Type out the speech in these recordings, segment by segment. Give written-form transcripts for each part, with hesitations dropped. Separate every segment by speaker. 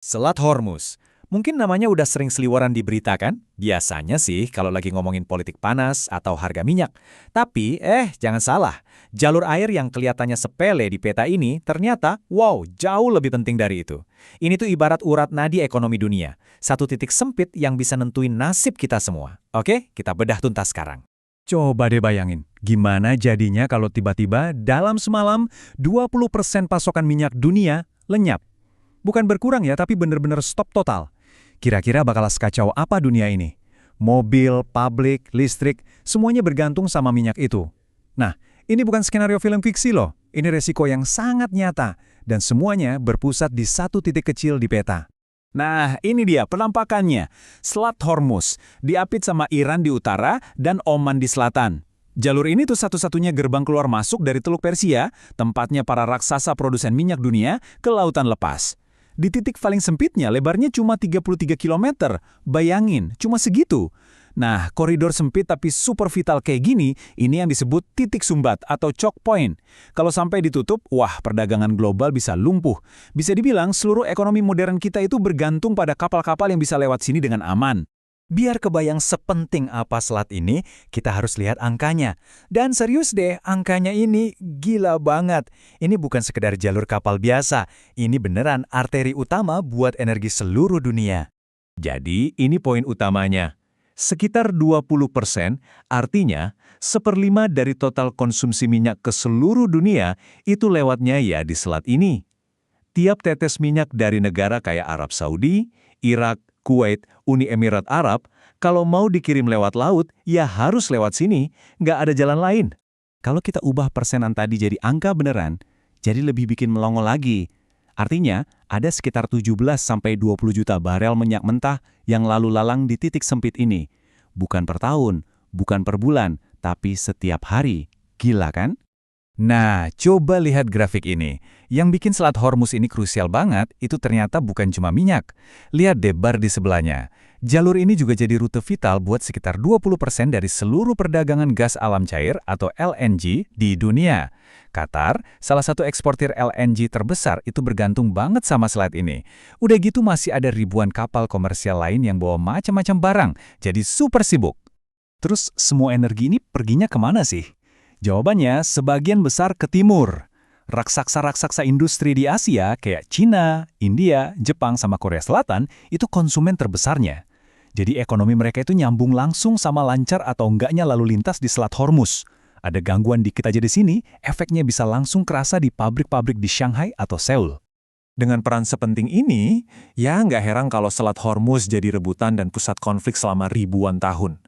Speaker 1: Selat Hormuz. Mungkin namanya udah sering seliweran di berita kan? Biasanya sih kalau lagi ngomongin politik panas atau harga minyak. Tapi, jangan salah. Jalur air yang kelihatannya sepele di peta ini ternyata, wow, jauh lebih penting dari itu. Ini tuh ibarat urat nadi ekonomi dunia. Satu titik sempit yang bisa nentuin nasib kita semua. Oke, kita bedah tuntas sekarang.
Speaker 2: Coba deh bayangin, gimana jadinya kalau tiba-tiba dalam semalam 20% pasokan minyak dunia lenyap. Bukan berkurang ya, tapi bener-bener stop total. Kira-kira bakal sekacau apa dunia ini? Mobil, pabrik, listrik, semuanya bergantung sama minyak itu. Nah, ini bukan skenario film fiksi loh. Ini resiko yang sangat nyata. Dan semuanya berpusat di satu titik kecil di peta.
Speaker 3: Nah, ini dia penampakannya. Selat Hormuz, diapit sama Iran di utara dan Oman di selatan. Jalur ini tuh satu-satunya gerbang keluar masuk dari Teluk Persia, tempatnya para raksasa produsen minyak dunia, ke lautan lepas. Di titik paling sempitnya, lebarnya cuma 33 km. Bayangin, cuma segitu. Nah, koridor sempit tapi super vital kayak gini, ini yang disebut titik sumbat atau choke point. Kalau sampai ditutup, wah perdagangan global bisa lumpuh. Bisa dibilang seluruh ekonomi modern kita itu bergantung pada kapal-kapal yang bisa lewat sini dengan aman.
Speaker 1: Biar kebayang sepenting apa selat ini, kita harus lihat angkanya. Dan serius deh, angkanya ini gila banget. Ini bukan sekedar jalur kapal biasa, ini beneran arteri utama buat energi seluruh dunia.
Speaker 2: Jadi, ini poin utamanya. Sekitar 20%, artinya 1/5 dari total konsumsi minyak ke seluruh dunia itu lewatnya ya di selat ini. Tiap tetes minyak dari negara kayak Arab Saudi, Irak, Kuwait, Uni Emirat Arab, kalau mau dikirim lewat laut, ya harus lewat sini, nggak ada jalan lain. Kalau kita ubah persenan tadi jadi angka beneran, jadi lebih bikin melongo lagi. Artinya, ada sekitar 17-20 juta barel minyak mentah yang lalu lalang di titik sempit ini. Bukan per tahun, bukan per bulan, tapi setiap hari. Gila kan?
Speaker 1: Nah, coba lihat grafik ini. Yang bikin Selat Hormuz ini krusial banget, itu ternyata bukan cuma minyak. Lihat deh bar di sebelahnya. Jalur ini juga jadi rute vital buat sekitar 20% dari seluruh perdagangan gas alam cair atau LNG di dunia. Qatar, salah satu eksportir LNG terbesar, itu bergantung banget sama selat ini. Udah gitu masih ada ribuan kapal komersial lain yang bawa macam-macam barang, jadi super sibuk.
Speaker 2: Terus semua energi ini perginya kemana sih? Jawabannya sebagian besar ke timur. Raksasa-raksasa industri di Asia kayak Cina, India, Jepang, sama Korea Selatan itu konsumen terbesarnya. Jadi ekonomi mereka itu nyambung langsung sama lancar atau enggaknya lalu lintas di Selat Hormuz. Ada gangguan dikit aja di sini, efeknya bisa langsung kerasa di pabrik-pabrik di Shanghai atau Seoul.
Speaker 3: Dengan peran sepenting ini, ya nggak heran kalau Selat Hormuz jadi rebutan dan pusat konflik selama ribuan tahun.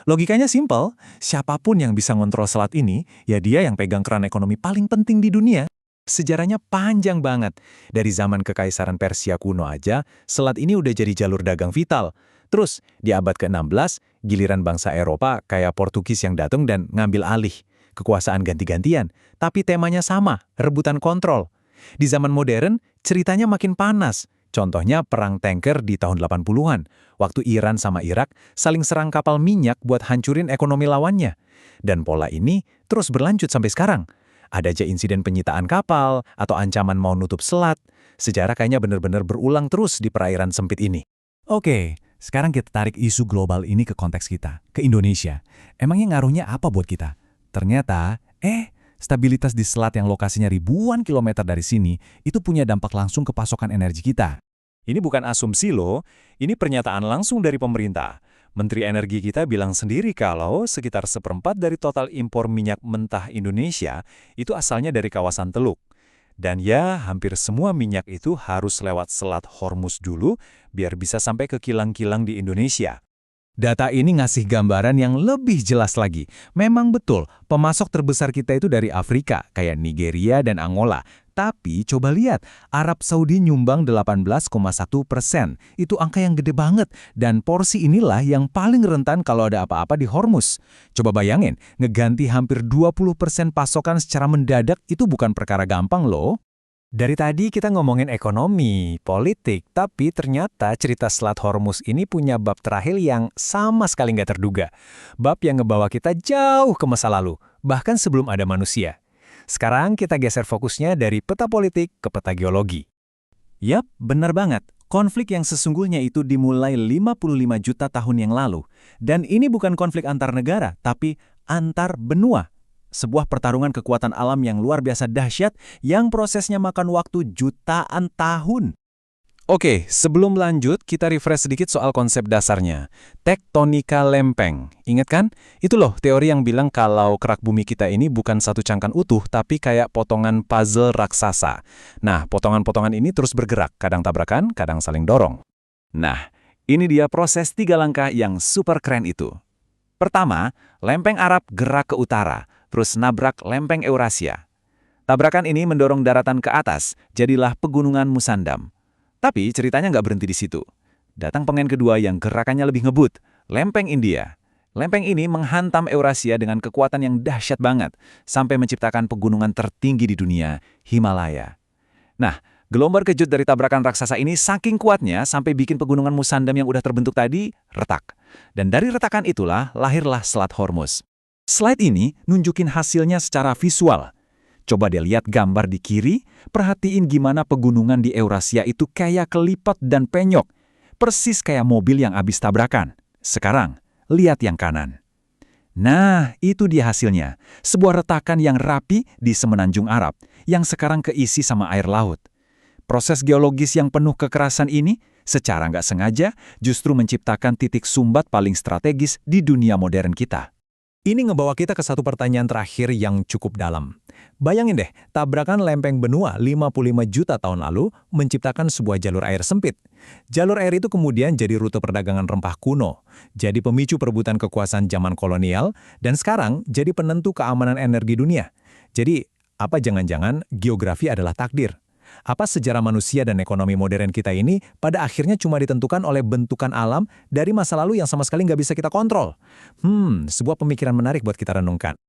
Speaker 3: Logikanya simpel, siapapun yang bisa ngontrol selat ini, ya dia yang pegang keran ekonomi paling penting di dunia.
Speaker 1: Sejarahnya panjang banget. Dari zaman Kekaisaran Persia kuno aja, selat ini udah jadi jalur dagang vital. Terus, di abad ke-16, giliran bangsa Eropa kayak Portugis yang datang dan ngambil alih. Kekuasaan ganti-gantian, tapi temanya sama, rebutan kontrol. Di zaman modern, ceritanya makin panas. Contohnya perang tanker di tahun 80-an, waktu Iran sama Irak saling serang kapal minyak buat hancurin ekonomi lawannya. Dan pola ini terus berlanjut sampai sekarang. Ada aja insiden penyitaan kapal atau ancaman mau nutup selat. Sejarah kayaknya benar-benar berulang terus di perairan sempit ini.
Speaker 2: Oke, sekarang kita tarik isu global ini ke konteks kita, ke Indonesia. Emangnya ngaruhnya apa buat kita? Ternyata, stabilitas di selat yang lokasinya ribuan kilometer dari sini itu punya dampak langsung ke pasokan energi kita.
Speaker 3: Ini bukan asumsi loh, ini pernyataan langsung dari pemerintah. Menteri Energi kita bilang sendiri kalau sekitar 1/4 dari total impor minyak mentah Indonesia itu asalnya dari kawasan Teluk. Dan ya, hampir semua minyak itu harus lewat Selat Hormuz dulu biar bisa sampai ke kilang-kilang di Indonesia.
Speaker 1: Data ini ngasih gambaran yang lebih jelas lagi. Memang betul, pemasok terbesar kita itu dari Afrika, kayak Nigeria dan Angola. Tapi coba lihat, Arab Saudi nyumbang 18,1%. Itu angka yang gede banget, dan porsi inilah yang paling rentan kalau ada apa-apa di Hormuz. Coba bayangin, ngeganti hampir 20% pasokan secara mendadak itu bukan perkara gampang loh.
Speaker 3: Dari tadi kita ngomongin ekonomi, politik, tapi ternyata cerita Selat Hormuz ini punya bab terakhir yang sama sekali nggak terduga. Bab yang ngebawa kita jauh ke masa lalu, bahkan sebelum ada manusia. Sekarang kita geser fokusnya dari peta politik ke peta geologi.
Speaker 2: Yap, benar banget. Konflik yang sesungguhnya itu dimulai 55 juta tahun yang lalu. Dan ini bukan konflik antar negara, tapi antar benua. Sebuah pertarungan kekuatan alam yang luar biasa dahsyat yang prosesnya makan waktu jutaan tahun.
Speaker 1: Oke, sebelum lanjut, kita refresh sedikit soal konsep dasarnya. Tektonika lempeng. Ingat kan? Itu loh teori yang bilang kalau kerak bumi kita ini bukan satu cangkang utuh, tapi kayak potongan puzzle raksasa. Nah, potongan-potongan ini terus bergerak, kadang tabrakan, kadang saling dorong. Nah, ini dia proses 3 langkah yang super keren itu. Pertama, lempeng Arab gerak ke utara, terus nabrak lempeng Eurasia. Tabrakan ini mendorong daratan ke atas, jadilah pegunungan Musandam. Tapi ceritanya nggak berhenti di situ. Datang pengen kedua yang gerakannya lebih ngebut, lempeng India. Lempeng ini menghantam Eurasia dengan kekuatan yang dahsyat banget, sampai menciptakan pegunungan tertinggi di dunia, Himalaya. Nah, gelombang kejut dari tabrakan raksasa ini saking kuatnya sampai bikin pegunungan Musandam yang udah terbentuk tadi retak. Dan dari retakan itulah lahirlah Selat Hormuz. Slide ini nunjukin hasilnya secara visual. Coba deh lihat gambar di kiri, perhatiin gimana pegunungan di Eurasia itu kayak kelipat dan penyok. Persis kayak mobil yang habis tabrakan. Sekarang, lihat yang kanan. Nah, itu dia hasilnya. Sebuah retakan yang rapi di semenanjung Arab, yang sekarang keisi sama air laut. Proses geologis yang penuh kekerasan ini, secara nggak sengaja, justru menciptakan titik sumbat paling strategis di dunia modern kita.
Speaker 3: Ini ngebawa kita ke satu pertanyaan terakhir yang cukup dalam. Bayangin deh, tabrakan lempeng benua 55 juta tahun lalu menciptakan sebuah jalur air sempit. Jalur air itu kemudian jadi rute perdagangan rempah kuno, jadi pemicu perebutan kekuasaan zaman kolonial, dan sekarang jadi penentu keamanan energi dunia. Jadi, apa jangan-jangan geografi adalah takdir? Apa sejarah manusia dan ekonomi modern kita ini pada akhirnya cuma ditentukan oleh bentukan alam dari masa lalu yang sama sekali nggak bisa kita kontrol? Sebuah pemikiran menarik buat kita renungkan.